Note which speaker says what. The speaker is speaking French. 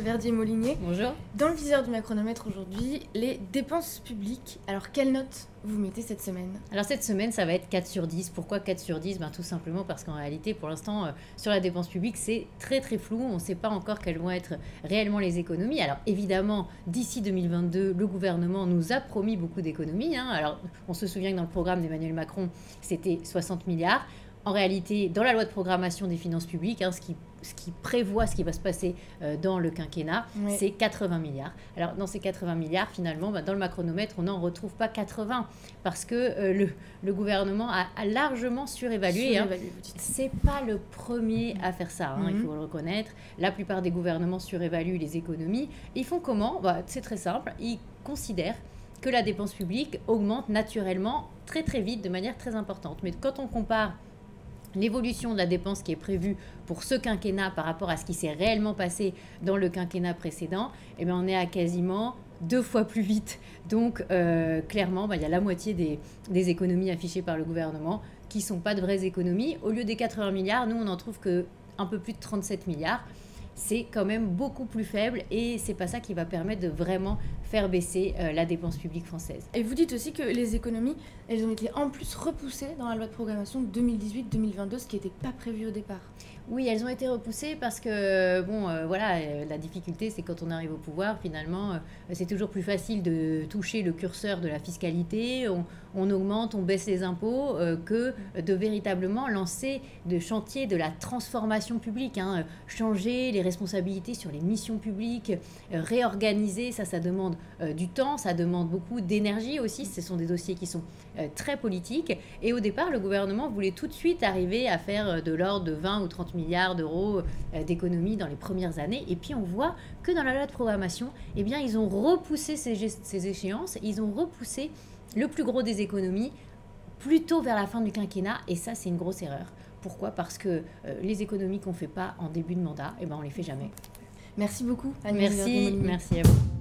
Speaker 1: Verdier-Molinier.
Speaker 2: Bonjour.
Speaker 1: Dans le viseur du macronomètre aujourd'hui, les dépenses publiques. Alors, quelle note vous mettez cette semaine?
Speaker 2: Alors cette semaine, ça va être 4 sur 10. Pourquoi 4 sur 10? Tout simplement parce qu'en réalité, pour l'instant, sur la dépense publique, c'est très très flou. On ne sait pas encore quelles vont être réellement les économies. Alors évidemment, d'ici 2022, le gouvernement nous a promis beaucoup d'économies. Alors on se souvient que dans le programme d'Emmanuel Macron, c'était 60 milliards. En réalité, dans la loi de programmation des finances publiques, ce qui prévoit ce qui va se passer dans le quinquennat,
Speaker 1: Oui.
Speaker 2: c'est 80 milliards. Alors, dans ces 80 milliards, finalement, dans le macronomètre, on n'en retrouve pas 80 parce que le gouvernement a largement surévalué. C'est pas le premier à faire ça, il faut le reconnaître. La plupart des gouvernements surévaluent les économies. Ils font comment? C'est très simple. Ils considèrent que la dépense publique augmente naturellement très très vite, de manière très importante. Mais quand on compare l'évolution de la dépense qui est prévue pour ce quinquennat par rapport à ce qui s'est réellement passé dans le quinquennat précédent, on est à quasiment 2 fois plus vite. Donc, clairement, il y a la moitié des économies affichées par le gouvernement qui ne sont pas de vraies économies. Au lieu des 80 milliards, nous, on n'en trouve qu'un peu plus de 37 milliards. C'est quand même beaucoup plus faible et c'est pas ça qui va permettre de vraiment faire baisser la dépense publique française.
Speaker 1: Et vous dites aussi que les économies, elles ont été en plus repoussées dans la loi de programmation 2018-2022, ce qui n'était pas prévu au départ.
Speaker 2: Oui, elles ont été repoussées parce que, la difficulté, c'est quand on arrive au pouvoir, finalement, c'est toujours plus facile de toucher le curseur de la fiscalité, on augmente, on baisse les impôts, que de véritablement lancer de chantier de la transformation publique, changer les responsabilités sur les missions publiques, réorganiser, ça demande du temps, ça demande beaucoup d'énergie aussi, ce sont des dossiers qui sont très politiques, et au départ, le gouvernement voulait tout de suite arriver à faire de l'ordre de 20 ou 30 milliards d'euros d'économies dans les premières années. Et puis on voit que dans la loi de programmation, ils ont repoussé ces échéances, ils ont repoussé le plus gros des économies plutôt vers la fin du quinquennat. Et ça, c'est une grosse erreur. Pourquoi? Parce que les économies qu'on ne fait pas en début de mandat, on ne les fait jamais.
Speaker 1: Merci beaucoup,
Speaker 2: Merci à vous.